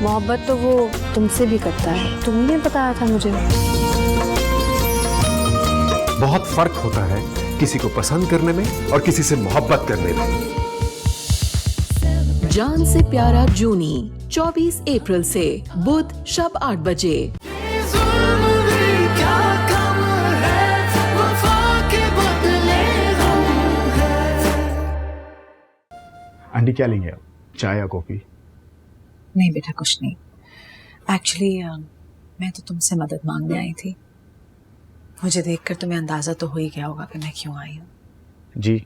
मोहब्बत तो वो तुमसे भी करता है, तुमने बताया था मुझे। बहुत फर्क होता है किसी को पसंद करने में और किसी से मोहब्बत करने में। जान से प्यारा जूनी 24 अप्रैल से बुध शब 8 बजे। आंटी क्या लेंगे आप, चाय या कॉफी? नहीं बेटा कुछ नहीं। एक्चुअली मैं तो तुमसे मदद मांगने आई थी। मुझे देखकर तुम्हें अंदाजा तो हो ही गया होगा कि मैं क्यों आई हूँ। जी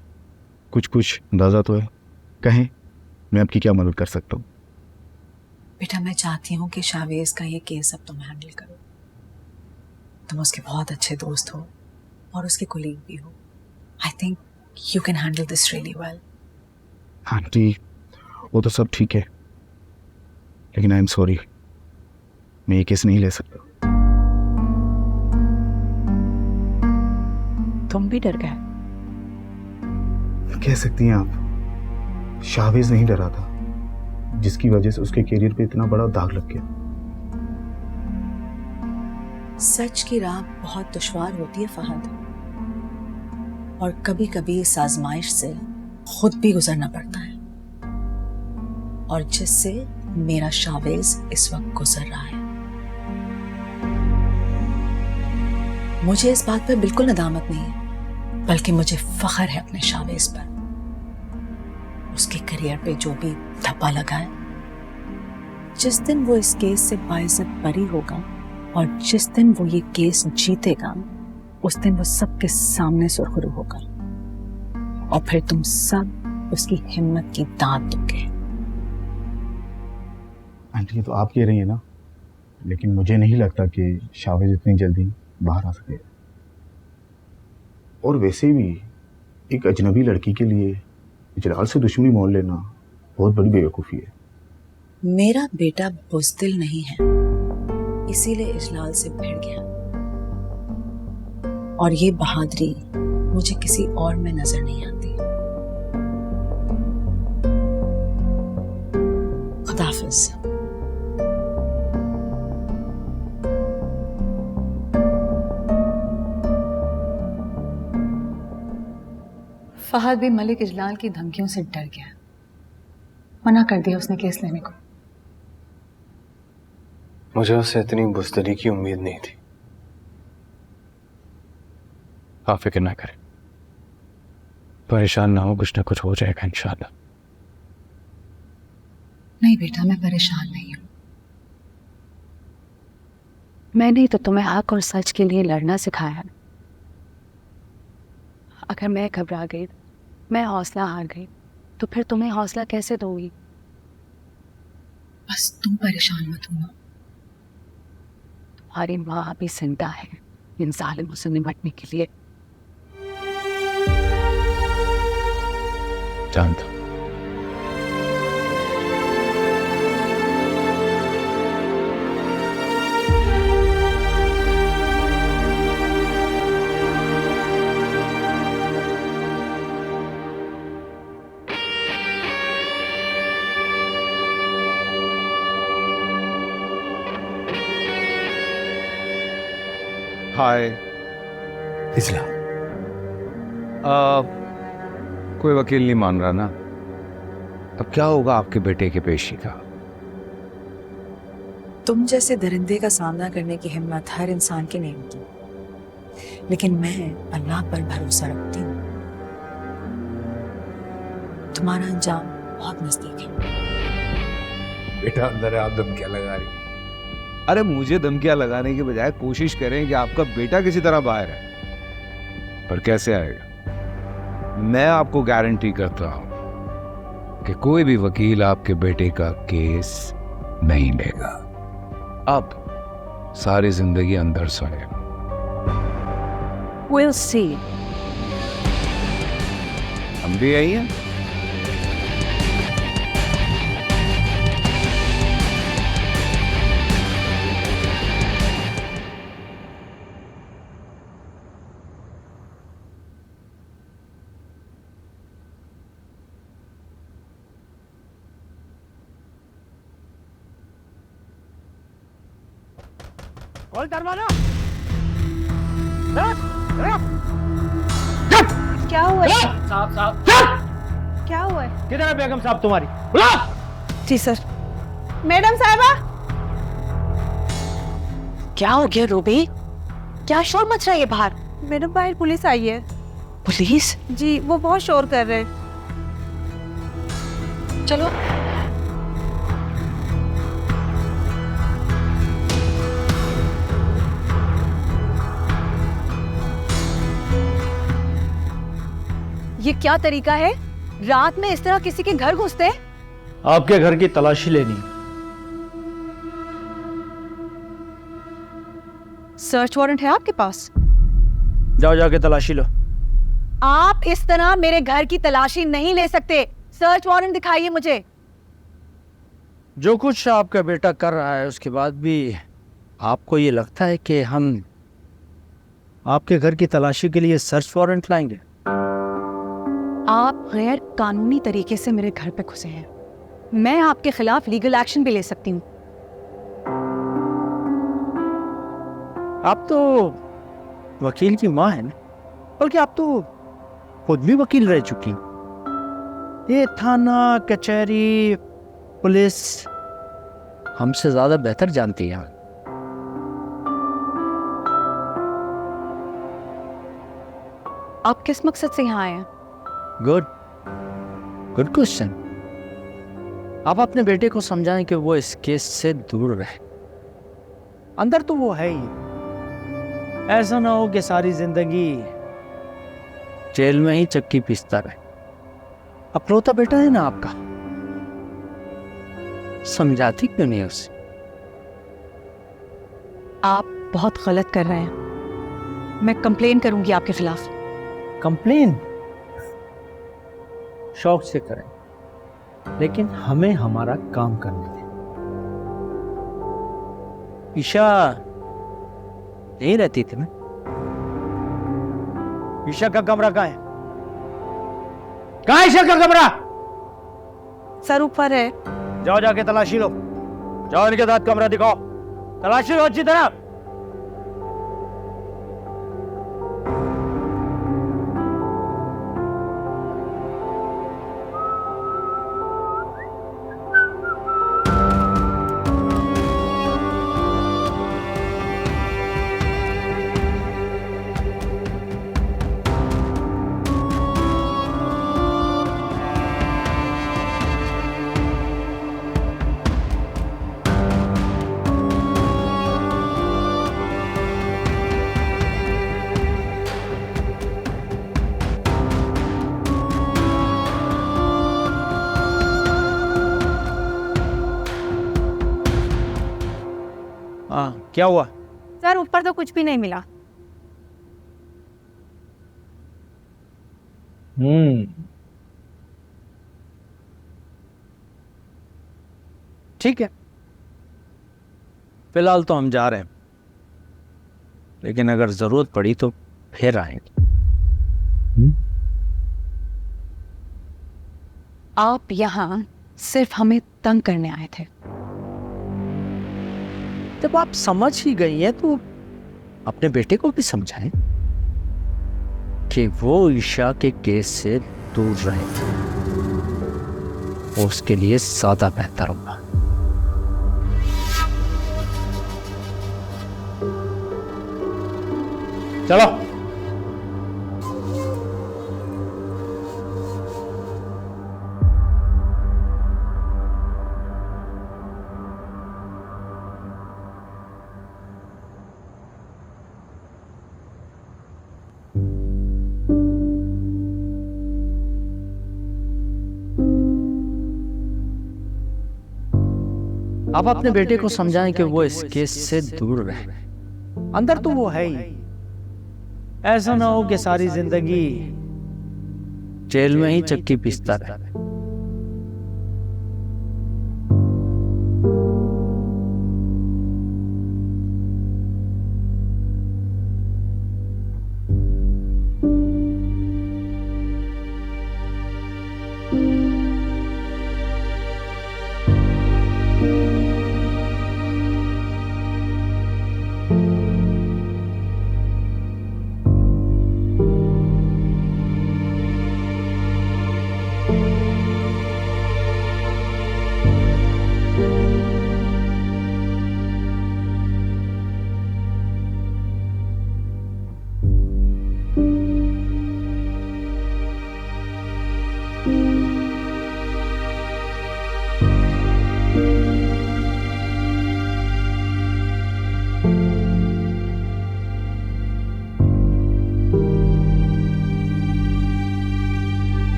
कुछ कुछ अंदाजा तो है, कहें मैं आपकी क्या मदद कर सकता हूँ? बेटा मैं चाहती हूँ कि शावेज का ये केस अब तुम हैंडल करो। तुम उसके बहुत अच्छे दोस्त हो और उसके कोलीग भी हो। I think you can handle this really well. Aunty वो तो सब ठीक है, लेकिन आई एम सॉरी, मैं ये केस नहीं ले सकता। तुम भी डर गए? कह सकती हैं आप, शावेज नहीं डरा था जिसकी वजह से उसके करियर पे इतना बड़ा दाग लग गया। सच की राह बहुत दुश्वार होती है फहद, और कभी कभी इस आजमाइश से खुद भी गुजरना पड़ता है, और जिससे मेरा शावेज इस वक्त गुजर रहा है। मुझे इस बात पर बिल्कुल नदामत नहीं है, बल्कि मुझे फख्र है अपने शावेज पर। उसके करियर पे जो भी धब्बा लगा है, जिस दिन वो इस केस से बाइज्जत बरी होगा और जिस दिन वो ये केस जीतेगा, उस दिन वो सबके सामने सुरखरू होगा, और फिर तुम सब उसकी हिम्मत की दाद दोगे। आंटी ये तो आप कह रही हैं ना, लेकिन मुझे नहीं लगता कि शावेज इतनी जल्दी बाहर आ सके। और वैसे भी एक अजनबी लड़की के लिए इजलाल से दुश्मनी मोल लेना बहुत बड़ी बेवकूफ़ी है। मेरा बेटा बुज़दिल नहीं है, इसीलिए इजलाल से भिड़ गया, और ये बहादुरी मुझे किसी और में नजर नहीं आती। खुदाफिज। फहद भी मलिक इजलाल की धमकियों से डर गया, मना कर दिया उसने केस लेने को। मुझे उससे इतनी बुज़दिली की उम्मीद नहीं थी। आप फिक्र ना करें, परेशान ना हो, कुछ ना कुछ हो जाएगा इंशाल्लाह। नहीं बेटा मैं परेशान नहीं हूं। मैंने तो तुम्हें हक और सच के लिए लड़ना सिखाया है। अगर मैं घबरा गई, मैं हौसला हार गई, तो फिर तुम्हें हौसला कैसे दोगी? बस तुम परेशान मत होना। तुम्हारी माँ अभी जिंदा है इन जालिमों से निपटने के लिए। जानता हूं। हाय इजलाल, कोई वकील नहीं मान रहा ना? अब क्या होगा आपके बेटे के पेशी का? तुम जैसे दरिंदे का सामना करने की हिम्मत हर इंसान की नहीं होती, लेकिन मैं अल्लाह पर भरोसा रखती हूँ। तुम्हारा अंजाम बहुत नजदीक है। बेटा अंदर है, आप धमकियां लगा रही हैं। अरे मुझे धमकियां लगाने के बजाय कोशिश करें कि आपका बेटा किसी तरह बाहर है। पर कैसे आएगा? मैं आपको गारंटी करता हूं कि कोई भी वकील आपके बेटे का केस नहीं लेगा। अब सारी जिंदगी अंदर सड़े। We'll see. हम भी यही हैं। खोल दरवाजा। क्या हुआ है? साहब साहब क्या हुआ है? किधर है बेगम साहब तुम्हारी? बुला। जी सर। मैडम साहिबा। क्या हो गया रूबी? क्या शोर मच रहा है ये बाहर? मैडम बाहर पुलिस आई है। पुलिस? जी वो बहुत शोर कर रहे हैं। चलो। ये क्या तरीका है? रात में इस तरह किसी के घर घुसते हैं? आपके घर की तलाशी लेनी है। सर्च वारंट है आपके पास? जाओ जाके तलाशी लो। आप इस तरह मेरे घर की तलाशी नहीं ले सकते। सर्च वारंट दिखाइए मुझे। जो कुछ आपका बेटा कर रहा है उसके बाद भी आपको ये लगता है कि हम आपके घर की तलाशी के लिए सर्च वारंट लाएंगे? आप गैर कानूनी तरीके से मेरे घर पे घुसे हैं। मैं आपके खिलाफ लीगल एक्शन भी ले सकती हूँ। आप तो वकील की माँ है ना, बल्कि आप तो खुद भी वकील रह चुकी। ये थाना कचहरी पुलिस हमसे ज्यादा बेहतर जानती है। आप किस मकसद से यहाँ आए हैं? Good good question. आप अपने बेटे को समझाएं कि वो इस केस से दूर रहे। अंदर तो वो है ही, ऐसा ना हो कि सारी जिंदगी जेल में ही चक्की पीसता रहे। अपलौता बेटा है ना आपका, समझाती क्यों नहीं उसे? आप बहुत गलत कर रहे हैं। मैं कंप्लेन करूंगी आपके खिलाफ। कंप्लेन शौक से करें, लेकिन हमें हमारा काम करने दें। ईशा यहीं रहती थी ना? ईशा का कमरा कहाँ है? कहाँ है ईशा का कमरा? सर ऊपर है। जाओ जाके तलाशी लो। जाओ इनके साथ कमरा दिखाओ। तलाशी लो अच्छी तरह। हाँ क्या हुआ? सर ऊपर तो कुछ भी नहीं मिला। ठीक है, फिलहाल तो हम जा रहे हैं, लेकिन अगर जरूरत पड़ी तो फिर आएंगे। आप यहाँ सिर्फ हमें तंग करने आए थे। जब आप समझ ही गई हैं तो अपने बेटे को भी समझाएं कि वो ईशा के केस से दूर रहे। वो उसके लिए ज्यादा बेहतर होगा। चलो। आप अपने बेटे को समझाएं कि वो इस केस से दूर रहे। अंदर तो वो है ही, ऐसा ना हो कि सारी जिंदगी जेल में ही चक्की पीसता रहे।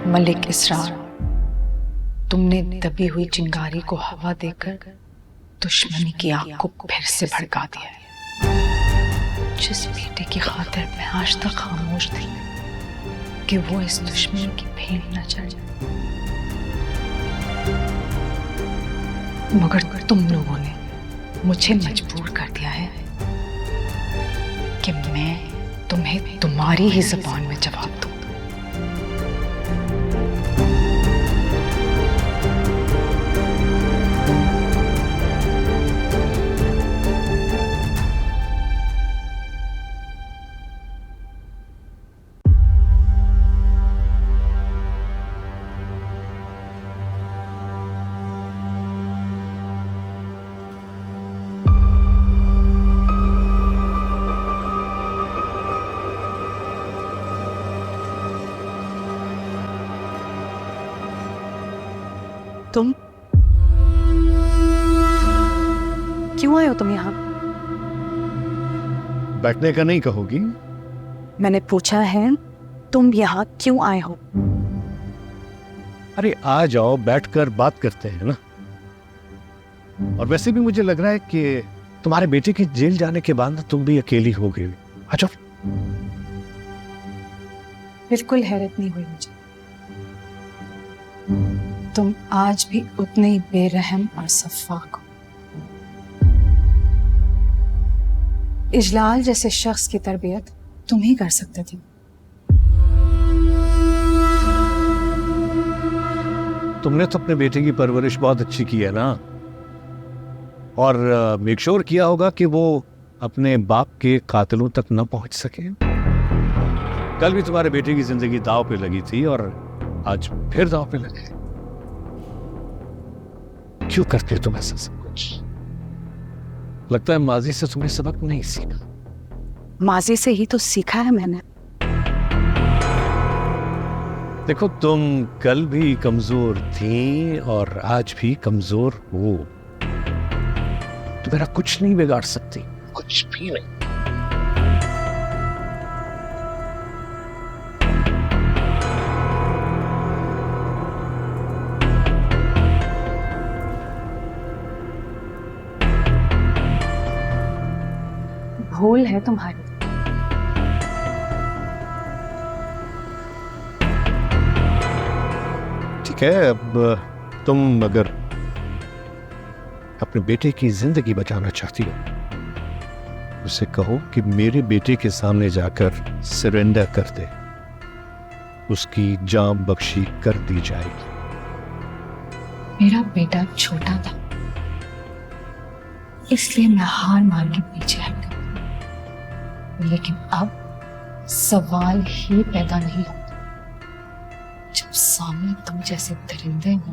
मलिक इसरार, तुमने दबी हुई चिंगारी को हवा देकर दुश्मनी की आग को फिर से भड़का दिया है। जिस बेटे की खातिर मैं आज तक खामोश थी कि वो इस दुश्मनी की भेंट न चढ़ जाए, मगर तुम लोगों ने मुझे मजबूर कर दिया है कि मैं तुम्हें तुम्हारी ही जुबान में जवाब दूं। तुम क्यों आए हो तुम यहाँ? बैठने का नहीं कहोगी? मैंने पूछा है तुम यहाँ क्यों आए हो? अरे आ जाओ, बैठकर बात करते हैं ना। और वैसे भी मुझे लग रहा है कि तुम्हारे बेटे के जेल जाने के बाद ना तुम भी अकेली हो गई। आ जाओ। बिल्कुल हैरत नहीं हुई मुझे। तुम आज भी उतने ही बेरहम और सफाक हो। इजलाल जैसे शख्स की तरबियत तुम ही कर सकते थे। तुमने तो अपने बेटे की परवरिश बहुत अच्छी की है ना, और मेक श्योर किया होगा कि वो अपने बाप के कातिलों तक न पहुंच सके। कल भी तुम्हारे बेटे की जिंदगी दांव पे लगी थी और आज फिर दांव पे लगे। क्यों करते हो तुम ऐसा सब कुछ? लगता है माजी से तुमने सबक नहीं सीखा। माजी से ही तो सीखा है मैंने। देखो, तुम कल भी कमजोर थी और आज भी कमजोर हो। तुम मेरा कुछ नहीं बिगाड़ सकती, कुछ भी नहीं। भूल है तुम्हारी। ठीक है, अब तुम अगर अपने बेटे की जिंदगी बचाना चाहती हो, उसे कहो कि मेरे बेटे के सामने जाकर सरेंडर कर दे। उसकी जान बख्शी कर दी जाएगी। मेरा बेटा छोटा था, इसलिए मैं हार मान के पीछे हट गई। लेकिन अब सवाल ही पैदा नहीं होता। जब सामने तुम जैसे दरिंदे हो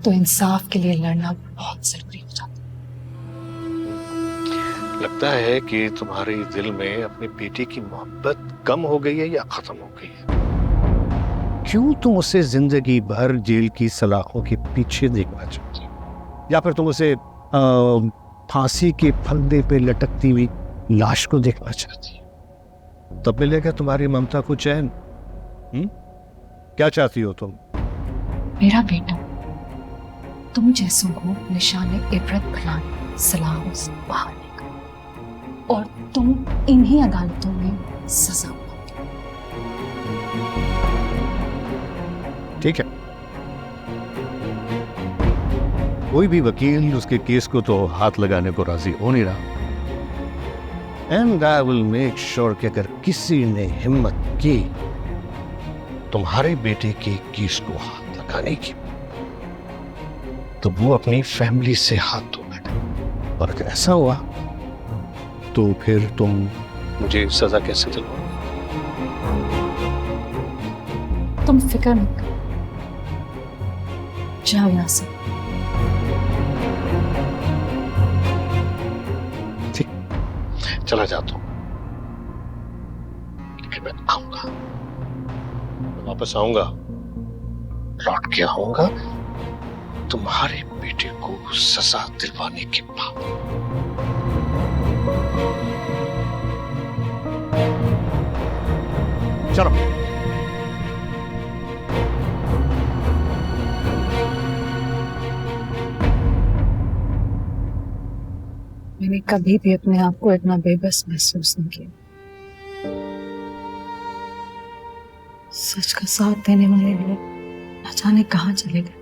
तो इंसाफ के लिए लड़ना बहुत जरूरी हो जाता है। लगता है कि तुम्हारे दिल में अपने बेटे की मोहब्बत कम हो गई है या खत्म हो गई है। क्यों तुम उसे जिंदगी भर जेल की सलाखों के पीछे देखना चाहती हो, या फिर तुम उसे फांसी के फंदे पे लटकती हुई लाश को देखना चाहती हो? तब मिलेगा तुम्हारी ममता को चैन। क्या चाहती हो तुम? मेरा बेटा तुम जैसों को निशाने इबरत बनाने सलाहों से बाहर निकाल, और तुम इन्हीं अदालतों में सजा पाओगे। ठीक है, कोई भी वकील उसके केस को तो हाथ लगाने को राजी हो नहीं रहा। And I will make sure कि अगर किसी ने हिम्मत की तुम्हारे बेटे के केस को हाथ लगाने की, तो वो अपनी फैमिली से हाथ धो बैठे। और अगर ऐसा हुआ तो फिर तुम मुझे सजा कैसे दिलवाओगे? तुम फिक्र मत करो, जाओ यहां से। ठीक, चला जाता हूं, लेकिन मैं आऊंगा, मैं वापस आऊंगा, लौट के आऊंगा तुम्हारे बेटे को सजा दिलवाने के बाद। चलो। मैंने कभी भी अपने आप को इतना बेबस महसूस नहीं किया। सच का साथ देने वाले लोग न जाने कहाँ चले गए।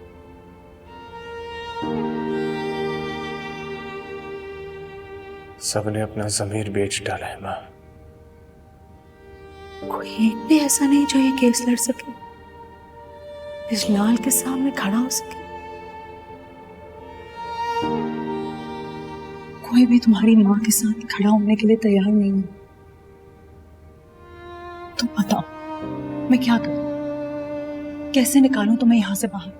सबने अपना ज़मीर बेच डाला है माँ। कोई एक भी ऐसा नहीं जो ये केस लड़ सके, इस लाल के सामने खड़ा हो सके। कोई भी तुम्हारी माँ के साथ खड़ा होने के लिए तैयार नहीं है। तुम बताओ मैं क्या करूं? कैसे निकालूं तुम्हें यहां से बाहर?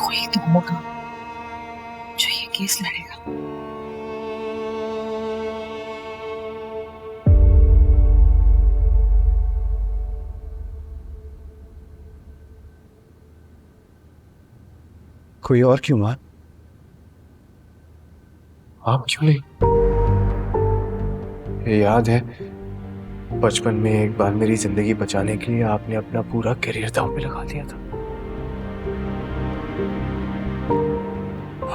कोई तो होगा जो ये केस लड़ेगा। कोई और क्यों मां? आप क्यों नहीं? ये याद है बचपन में एक बार मेरी जिंदगी बचाने के लिए आपने अपना पूरा करियर दांव पे लगा दिया था।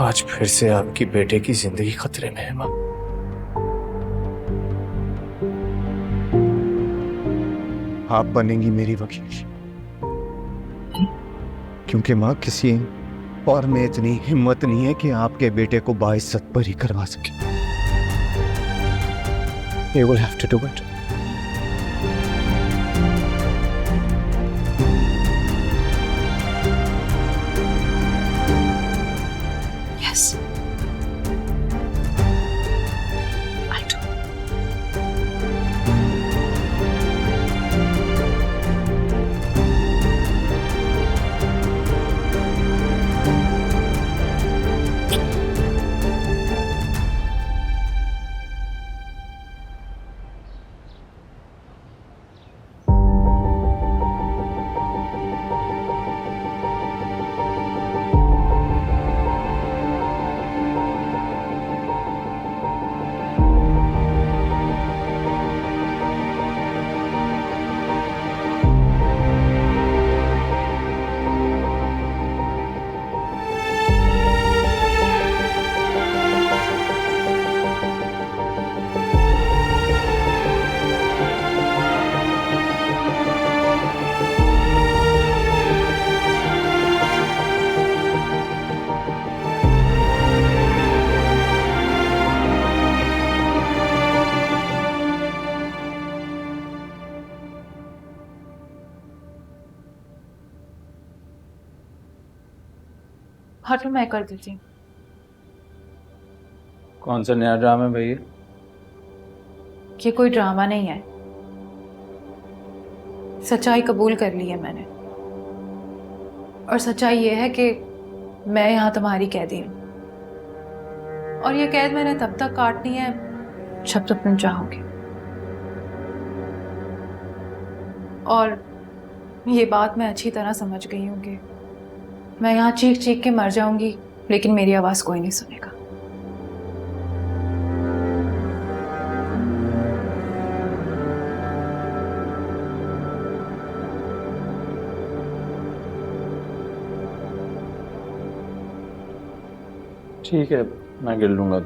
आज फिर से आपकी बेटे की जिंदगी खतरे में है माँ। आप बनेंगी मेरी वकील, क्योंकि मां किसी और में इतनी हिम्मत नहीं है कि आपके बेटे को बाइज्जत बरी करवा सके। You will have to do it. Yes. I'll do. हटो, मैं कर देती हूँ। कौन सा नया ड्रामा है भैया? ये कोई ड्रामा नहीं है, सच्चाई कबूल कर ली है मैंने। और सच्चाई ये है कि मैं यहाँ तुम्हारी कैदी हूँ, और ये कैद मैंने तब तक काटनी है जब तक तुम चाहोगे। और ये बात मैं अच्छी तरह समझ गई हूँ कि मैं यहाँ चीख चीख के मर जाऊंगी, लेकिन मेरी आवाज़ कोई नहीं सुनेगा। ठीक है, मैं गिर लूंगा।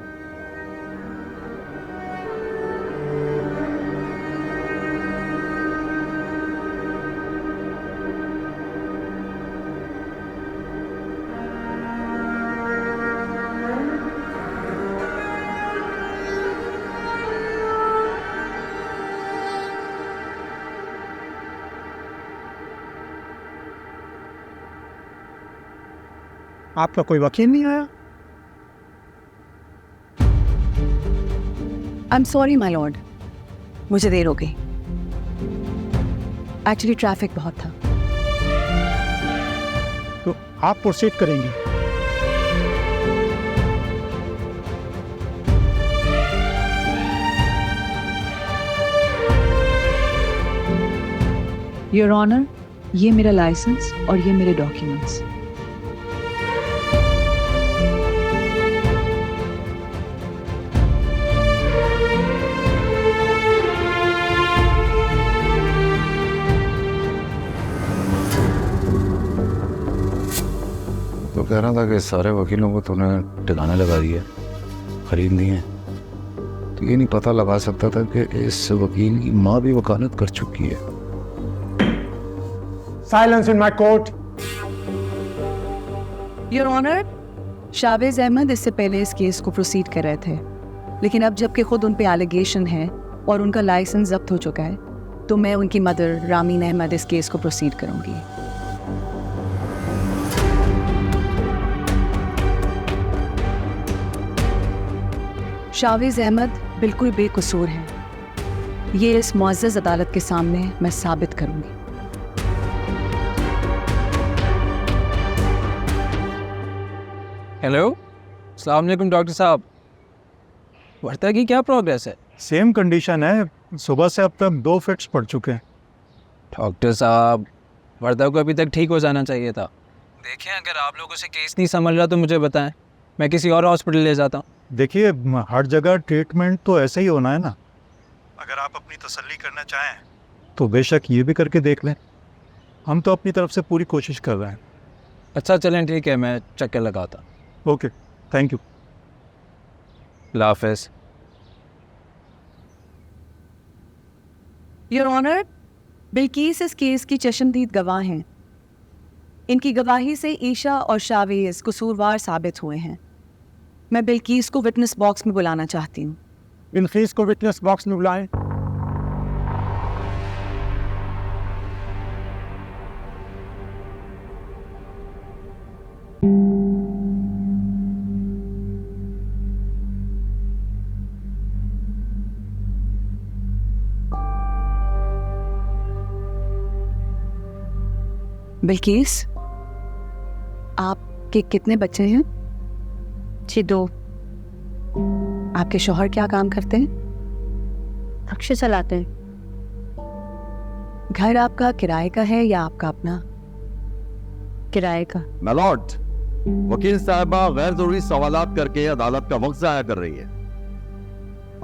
आपका कोई वकील नहीं आया? I am sorry my Lord, मुझे देर हो गई। एक्चुअली ट्रैफिक बहुत था। तो आप प्रोसीड करेंगे? योर ऑनर, ये मेरा लाइसेंस और ये मेरे डॉक्यूमेंट्स। तो कह रहा था कि सारे वकीलों को तूने ठिकाने लगा दिया, खरीद लिए, तो ये नहीं पता लगा सकता था कि इस वकील की माँ भी वकालत कर चुकी है। Silence in my court. Your honour, Shavez Ahmed इससे पहले इस केस को प्रोसीड कर रहे थे, लेकिन अब जबकि खुद उन पे एलिगेशन है और उनका लाइसेंस जब्त हो चुका है, तो मैं उनकी मदर रामीन अहमद इस केस को प्रोसीड करूंगी। शावेज अहमद बिल्कुल बेकसूर हैं। ये इस मुअज़्ज़ज़ अदालत के सामने मैं साबित करूंगी। हेलो, अस्सलाम वालेकुम डॉक्टर साहब। वर्ता की क्या प्रोग्रेस है? सेम कंडीशन है, सुबह से अब तक 2 फिट्स पड़ चुके हैं। डॉक्टर साहब, वर्ता को अभी तक ठीक हो जाना चाहिए था। देखें, अगर आप लोगों से केस नहीं समझ रहा तो मुझे बताएं, मैं किसी और हॉस्पिटल ले जाता हूँ। देखिए, हर जगह ट्रीटमेंट तो ऐसे ही होना है ना। अगर आप अपनी तसल्ली करना चाहें तो बेशक ये भी करके देख लें। हम तो अपनी तरफ से पूरी कोशिश कर रहे हैं। अच्छा चलें, ठीक है, मैं चक्कर लगाता। Okay, thank you. अल्लाह हाफ़िज़। योर ऑनर, बिल्किस इस केस की चश्मदीद गवाह हैं। इनकी गवाही से ईशा और शावेज कसूरवार साबित हुए हैं। मैं बिल्किस को विटनेस बॉक्स में बुलाना चाहती हूँ। बिल्किस को विटनेस बॉक्स में बुलाएं। बिल्किस, आपके कितने बच्चे हैं? जी 2। आपके शौहर क्या काम करते हैं? रिक्शा चलाते हैं। घर आपका किराए का है या आपका अपना? किराए का। मैलॉर्ड, वकील साहबा गैर जरूरी सवालात करके अदालत का वक्त जाया कर रही है।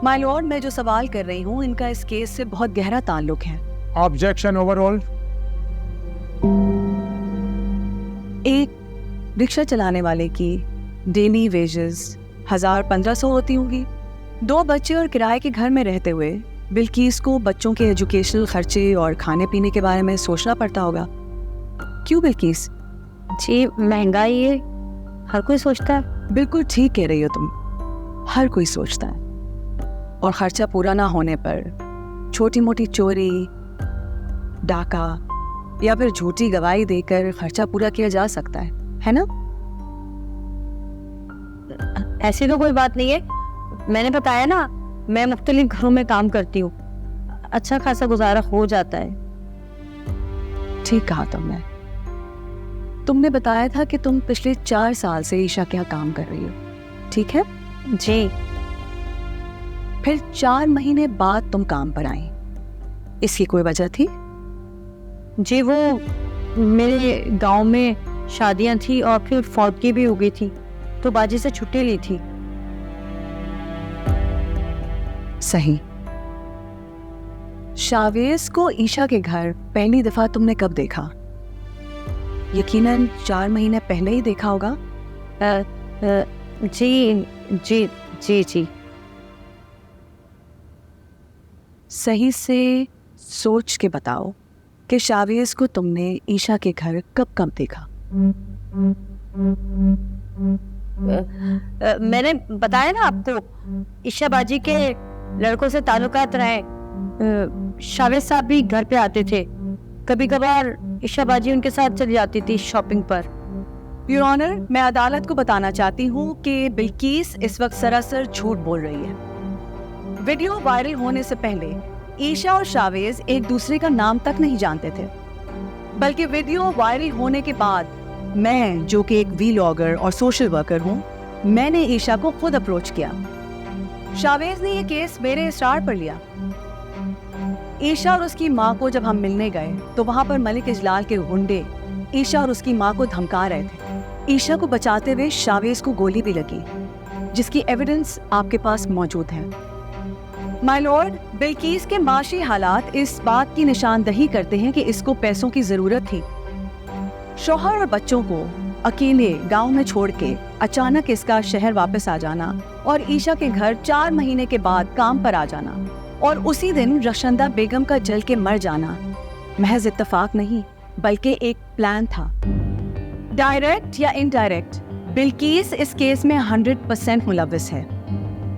माय लॉर्ड, मैं जो सवाल कर रही हूँ इनका इस केस से बहुत गहरा ताल्लुक है। Objection overall. एक रिक्शा चलाने वाले की डेली वेजेस 1000-1500 होती होंगी। 2 बच्चे और किराए के घर में रहते हुए बिल्किस को बच्चों के एजुकेशनल खर्चे और खाने पीने के बारे में सोचना पड़ता होगा। क्यों बिल्किस? जी महंगाई है, हर कोई सोचता है। बिल्कुल ठीक कह रही हो तुम, हर कोई सोचता है। और खर्चा पूरा ना होने पर छोटी मोटी चोरी, डाका या फिर झूठी गवाही देकर खर्चा पूरा किया जा सकता है ना? ऐसी तो कोई बात नहीं है। मैंने बताया ना, मैं मुख्तलिफ घरों में काम करती हूँ, अच्छा खासा गुजारा हो जाता है। ठीक कहा तुमने बताया था कि तुम पिछले 4 साल से ईशा के यहाँ काम कर रही हो, ठीक है? जी। फिर 4 महीने बाद तुम काम पर आई, इसकी कोई वजह थी? जी, वो मेरे गांव में शादियां थी और फिर फौतगी भी हो गई थी, तो बाजी से छुट्टी ली थी। सही। शावेज को ईशा के घर पहली दफा तुमने कब देखा? यकीनन 4 महीने पहले ही देखा होगा। जी जी जी जी। सही से सोच के बताओ कि शावेज को तुमने ईशा के घर कब देखा? मैंने बताया ना आपको, ईशा बाजी के लड़कों से ताल्लुकात रहे। शावेज साहब भी घर पे आते थे, कभी कभार ईशा बाजी उनके साथ चली जाती थी शॉपिंग पर। योर ऑनर, मैं अदालत को बताना चाहती हूँ कि बिल्किस इस वक्त सरासर झूठ बोल रही है। वीडियो वायरल होने से पहले ईशा और शावेज एक दूसरे का नाम तक नहीं जानते थे, बल्कि वीडियो वायरल होने के बाद मैं, जो कि एक व्लॉगर और सोशल वर्कर हूँ, मैंने ईशा को खुद अप्रोच किया। शावेज ने यह केस मेरे इसरार पर लिया। ईशा और उसकी माँ को जब हम मिलने गए तो वहाँ पर मलिक इजलाल के गुंडे ईशा और उसकी माँ को धमका रहे थे। ईशा को बचाते हुए शावेज को गोली भी लगी, जिसकी एविडेंस आपके पास मौजूद है। माय लॉर्ड, बिल्किस के माशी हालात इस बात की निशानदही करते हैं कि इसको पैसों की जरूरत थी। शौहर और बच्चों को अकेले गांव में छोड़ के अचानक इसका शहर वापस आ जाना और ईशा के घर 4 महीने के बाद काम पर आ जाना और उसी दिन रक्षंदा बेगम का जल के मर जाना महज इत्तेफाक नहीं बल्कि एक प्लान था। डायरेक्ट या इनडायरेक्ट बिल्किस इस केस में 100% मुलव्विस है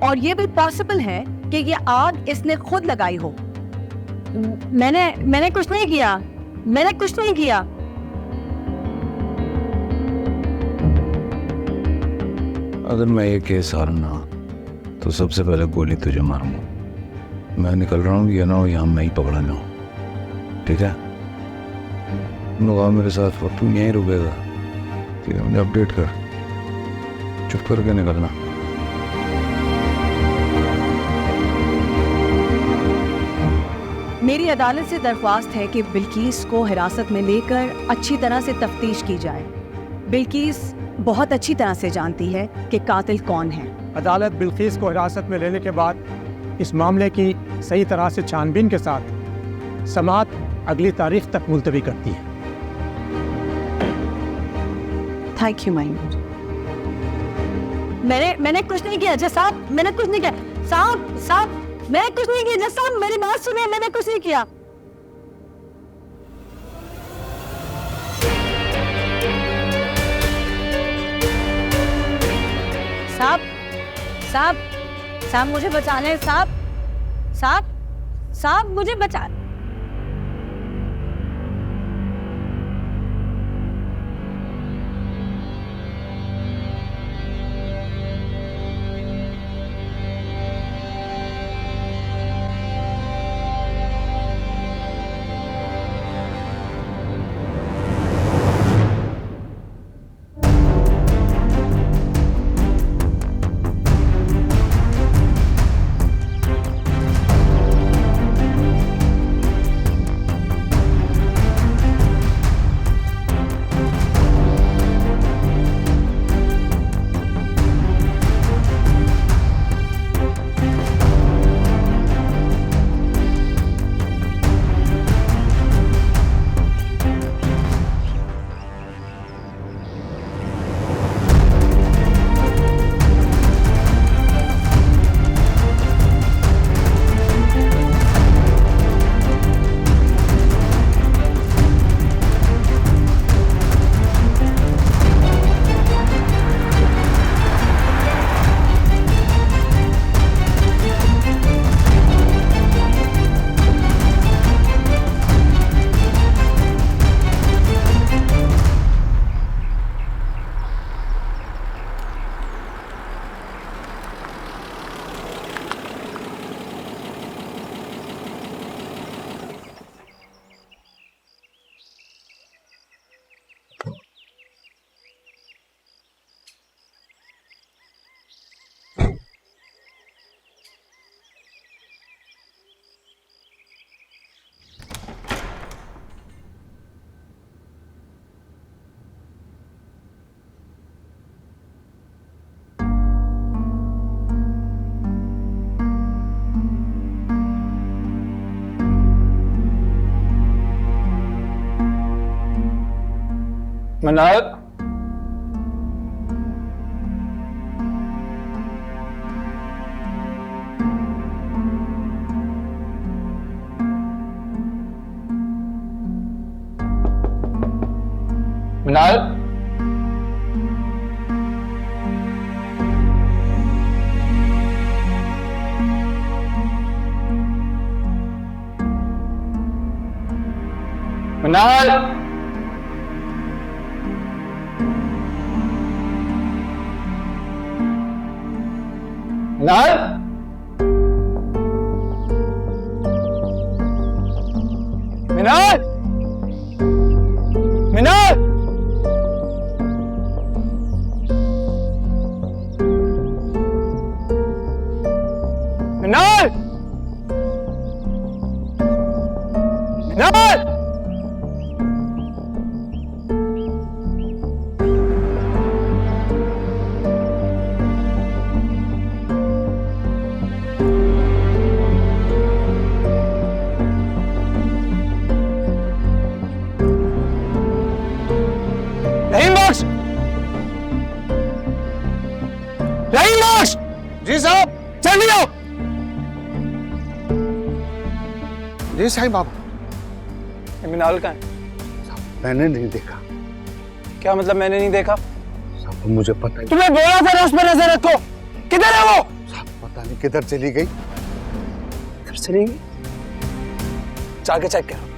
और ये भी पॉसिबल है कि ये आग इसने खुद लगाई हो। मैंने कुछ नहीं किया, मैंने कुछ नहीं किया। अगर मैं ये केस हारा ना तो सबसे पहले गोली तुझे मारूंगा। मैं निकल रहा हूँ, ये ना हो यहाँ मैं ही पकड़ा ना हो, ठीक है? तुम लोग आओ मेरे साथ और तू यहीं रुकेगा, ठीक है? मुझे अपडेट कर, चुप करके निकलना। मेरी अदालत से दरख्वास्त है कि बिल्किस को हिरासत में लेकर अच्छी तरह से तफ्तीश की जाए। बिल्किस बहुत अच्छी तरह से जानती है कि कातिल कौन है। अदालत बिल्किस को हिरासत में लेने के बाद इस मामले की सही तरह से छानबीन के साथ समाअत अगली तारीख तक मुलतवी करती है। Thank you minor. मैंने कुछ नहीं किया जज साहब, मैंने कुछ नहीं किया। साहब मैंने कुछ नहीं किया जज साहब, मेरी बात सुनिए, मैंने कुछ नहीं किया। साहब मुझे बचाने, साहब मुझे बचा। मनाल, मनाल, मनाल, मनाल, मनाल, मनाल, मनाल, मनाल। नहीं बख्श। चलिए। जी साईं बाबा। मिनाल कहाँ है? मैंने नहीं देखा। क्या मतलब मैंने नहीं देखा? साहब मुझे पता नहीं। तुम्हें बोला था ना उस पर नजर रखो। किधर है वो? साहब पता नहीं किधर चली गई। किधर चली गई? जाके चेक करो।